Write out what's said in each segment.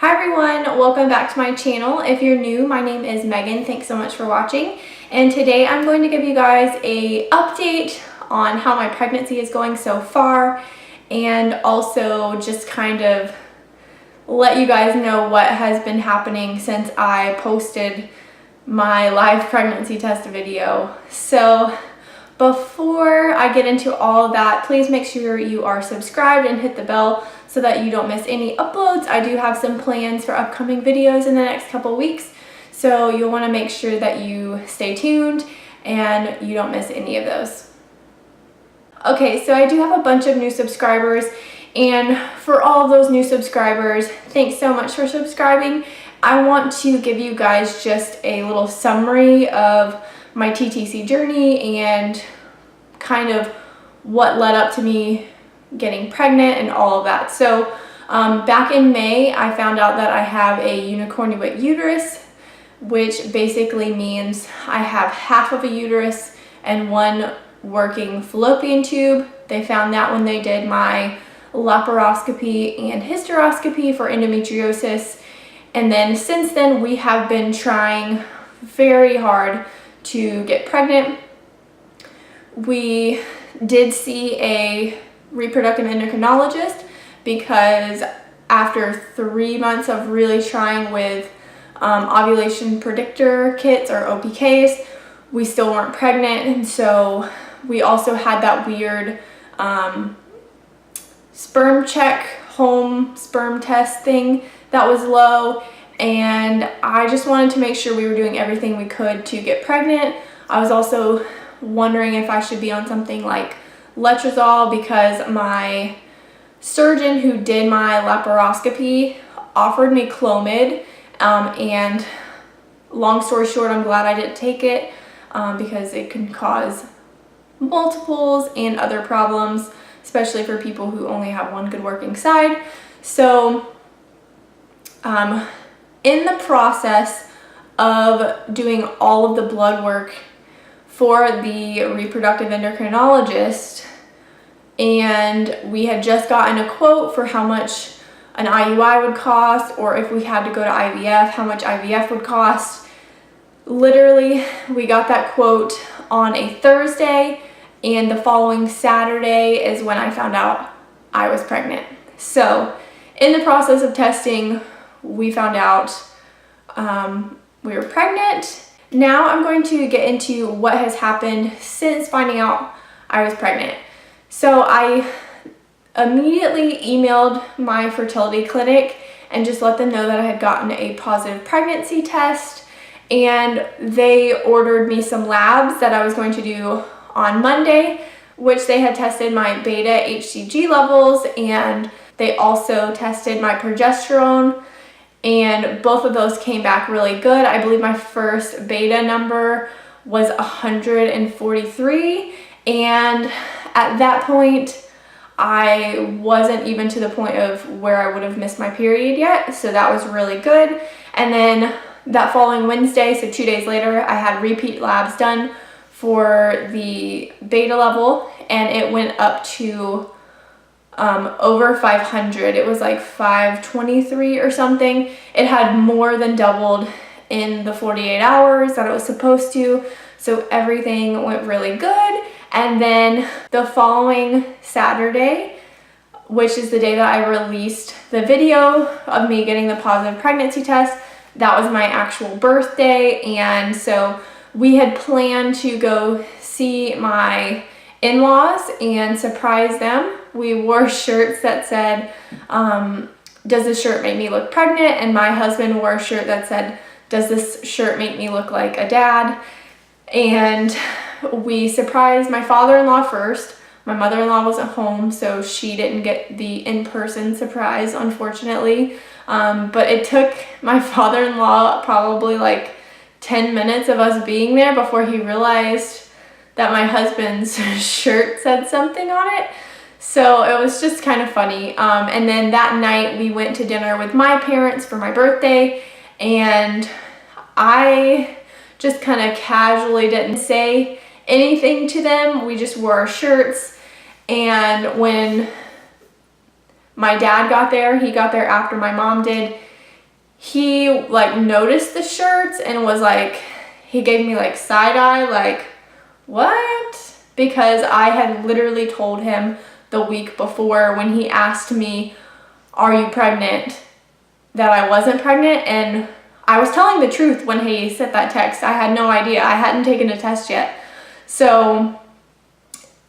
Hi everyone, welcome back to my channel. If you're new, my name is Megan. Thanks so much for watching. And today I'm going to give you guys a update on how my pregnancy is going so far, and also just kind of let you guys know what has been happening since I posted my live pregnancy test video. So before I get into all of that, please make sure you are subscribed and hit the bell so that you don't miss any uploads. I do have some plans for upcoming videos in the next couple weeks, so you'll want to make sure that you stay tuned and you don't miss any of those. Okay, so I do have a bunch of new subscribers, and for all of those new subscribers, thanks so much for subscribing. I want to give you guys just a little summary of my TTC journey and kind of what led up to me getting pregnant and all of that. So back in May, I found out that I have a unicornuate uterus, which basically means I have half of a uterus and one working fallopian tube. They found that when they did my laparoscopy and hysteroscopy for endometriosis. And then since then, we have been trying very hard to get pregnant. We did see a reproductive endocrinologist because after 3 months of really trying with ovulation predictor kits or OPKs, we still weren't pregnant. And so we also had that weird sperm check home sperm test thing that was low, and I just wanted to make sure we were doing everything we could to get pregnant. I was also wondering if I should be on something like letrozole because my surgeon who did my laparoscopy offered me Clomid, and long story short, I'm glad I didn't take it because it can cause multiples and other problems, especially for people who only have one good working side. So in the process of doing all of the blood work for the reproductive endocrinologist, and we had just gotten a quote for how much an IUI would cost, or if we had to go to IVF, how much IVF would cost. Literally, we got that quote on a Thursday, and the following Saturday is when I found out I was pregnant. So in the process of testing, we found out we were pregnant. Now I'm going to get into what has happened since finding out I was pregnant. So I immediately emailed my fertility clinic and just let them know that I had gotten a positive pregnancy test, and they ordered me some labs that I was going to do on Monday, which they had tested my beta HCG levels, and they also tested my progesterone, and both of those came back really good. I believe my first beta number was 143, and at that point I wasn't even to the point of where I would have missed my period yet, so that was really good. And then that following Wednesday, so 2 days later, I had repeat labs done for the beta level, and it went up to over 500. It was like 523 or something. It had more than doubled in the 48 hours that it was supposed to, so everything went really good. And then the following Saturday, which is the day that I released the video of me getting the positive pregnancy test, that was my actual birthday, and so we had planned to go see my in-laws and surprise them. We wore shirts that said, does this shirt make me look pregnant? And my husband wore a shirt that said, does this shirt make me look like a dad? And we surprised my father-in-law first. My mother-in-law wasn't home, so she didn't get the in-person surprise, unfortunately. But it took my father-in-law probably like 10 minutes of us being there before he realized that my husband's shirt said something on it. So it was just kind of funny. And then that night we went to dinner with my parents for my birthday, and I just kind of casually didn't say anything to them. We just wore our shirts, and when my dad got there, he got there after my mom did, he like noticed the shirts and was like, he gave me like side eye, like, what? Because I had literally told him the week before when he asked me, are you pregnant, that I wasn't pregnant. And I was telling the truth when he sent that text. I had no idea. I hadn't taken a test yet. So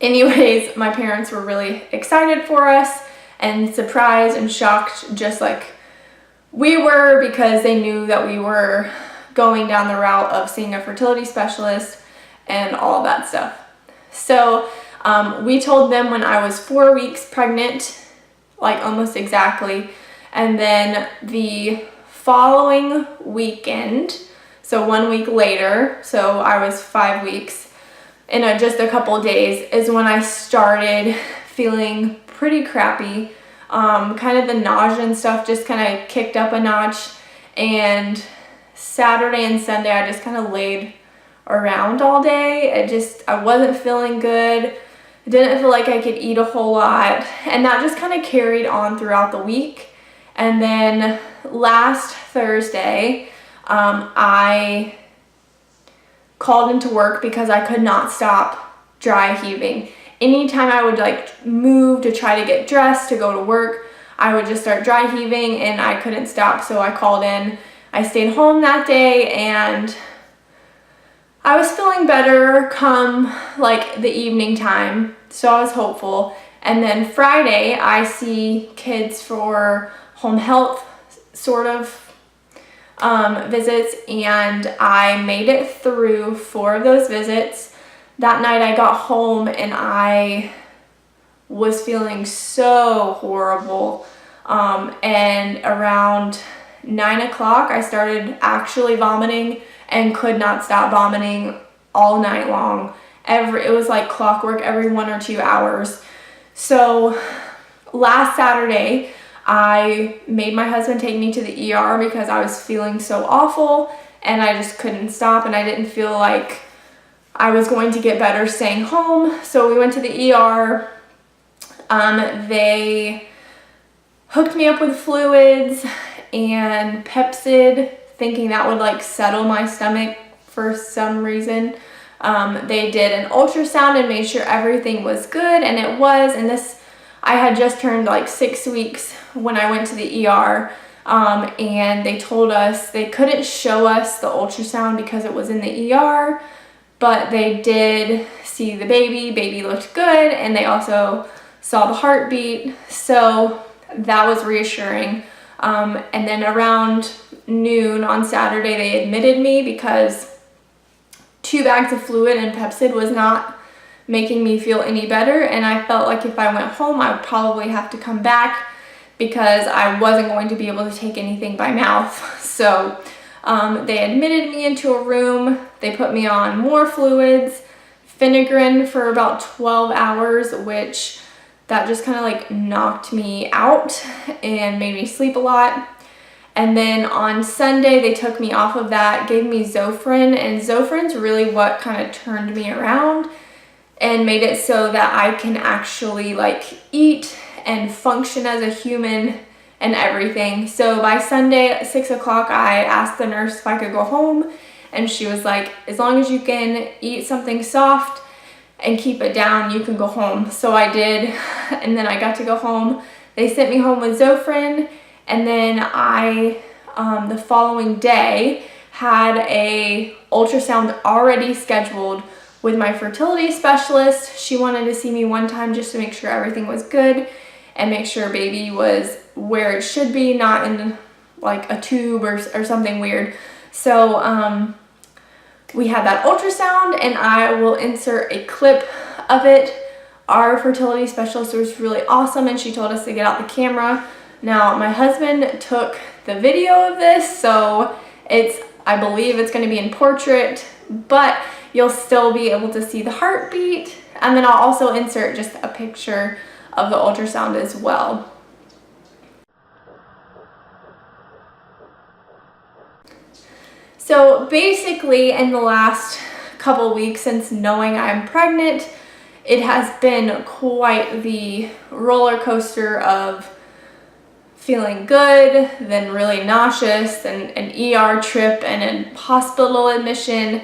anyways, my parents were really excited for us and surprised and shocked, just like we were, because they knew that we were going down the route of seeing a fertility specialist and all that stuff. So we told them when I was 4 weeks pregnant, like almost exactly. And then the following weekend, so 1 week later, so I was 5 weeks, in just a couple days is when I started feeling pretty crappy. Kind of the nausea and stuff just kind of kicked up a notch, and Saturday and Sunday I just kind of laid around all day. I wasn't feeling good. I didn't feel like I could eat a whole lot, and that just kind of carried on throughout the week. And then last Thursday, I called into work because I could not stop dry heaving. Anytime I would like move to try to get dressed to go to work, I would just start dry heaving and I couldn't stop. So I called in. I stayed home that day and I was feeling better come like the evening time. So I was hopeful. And then Friday I see kids for home health sort of visits, and I made it through 4 of those visits. That night I got home and I was feeling so horrible, and around 9 o'clock I started actually vomiting and could not stop vomiting all night long. It was like clockwork, every 1 or 2 hours. So last Saturday I made my husband take me to the ER because I was feeling so awful and I just couldn't stop, and I didn't feel like I was going to get better staying home. So we went to the ER. They hooked me up with fluids and Pepsid, thinking that would like settle my stomach for some reason. They did an ultrasound and made sure everything was good, and it was. And I had just turned like 6 weeks when I went to the ER, and they told us they couldn't show us the ultrasound because it was in the ER, but they did see the baby looked good, and they also saw the heartbeat, so that was reassuring. And then around noon on Saturday they admitted me because 2 bags of fluid and Pepsid was not making me feel any better, and I felt like if I went home I would probably have to come back because I wasn't going to be able to take anything by mouth. So they admitted me into a room. They put me on more fluids, Finagrin for about 12 hours, which that just kind of like knocked me out and made me sleep a lot. And then on Sunday they took me off of that, gave me Zofran, and Zofran's really what kind of turned me around and made it so that I can actually like eat and function as a human and everything. So by Sunday at 6 o'clock, I asked the nurse if I could go home, and she was like, as long as you can eat something soft and keep it down, you can go home. So I did, and then I got to go home. They sent me home with Zofran, and then I, the following day, had a ultrasound already scheduled with my fertility specialist. She wanted to see me one time just to make sure everything was good and make sure baby was where it should be, not in like a tube or something weird. So we had that ultrasound, and I will insert a clip of it. Our fertility specialist was really awesome, and she told us to get out the camera. Now my husband took the video of this, so I believe it's going to be in portrait, but you'll still be able to see the heartbeat, and then I'll also insert just a picture of the ultrasound as well. So basically in the last couple weeks since knowing I'm pregnant, it has been quite the roller coaster of feeling good, then really nauseous, and an ER trip and a hospital admission,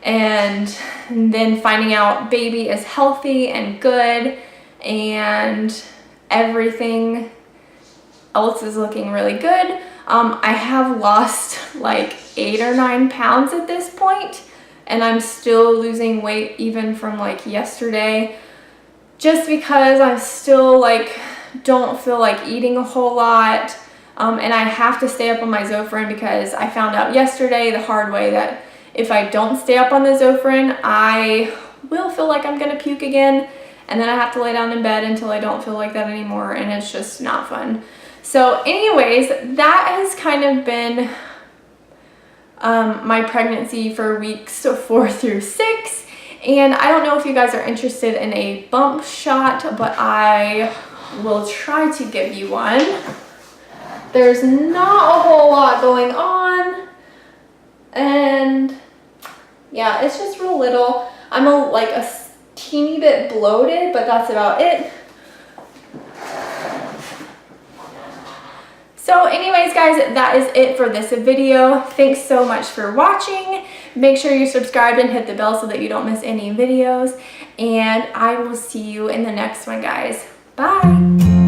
and then finding out baby is healthy and good and everything else is looking really good. I have lost like 8 or 9 pounds at this point, and I'm still losing weight even from like yesterday, just because I still like don't feel like eating a whole lot. And I have to stay up on my Zofran because I found out yesterday the hard way that if I don't stay up on the Zofran, I will feel like I'm gonna puke again, and then I have to lay down in bed until I don't feel like that anymore, and it's just not fun. So anyways, that has kind of been my pregnancy for weeks 4 through 6. And I don't know if you guys are interested in a bump shot, but I will try to give you one. There's not a whole lot going on, and yeah, it's just real little. I'm like a teeny bit bloated, but that's about it. So anyways, guys, that is it for this video. Thanks so much for watching. Make sure you subscribe and hit the bell so that you don't miss any videos. And I will see you in the next one, guys. Bye.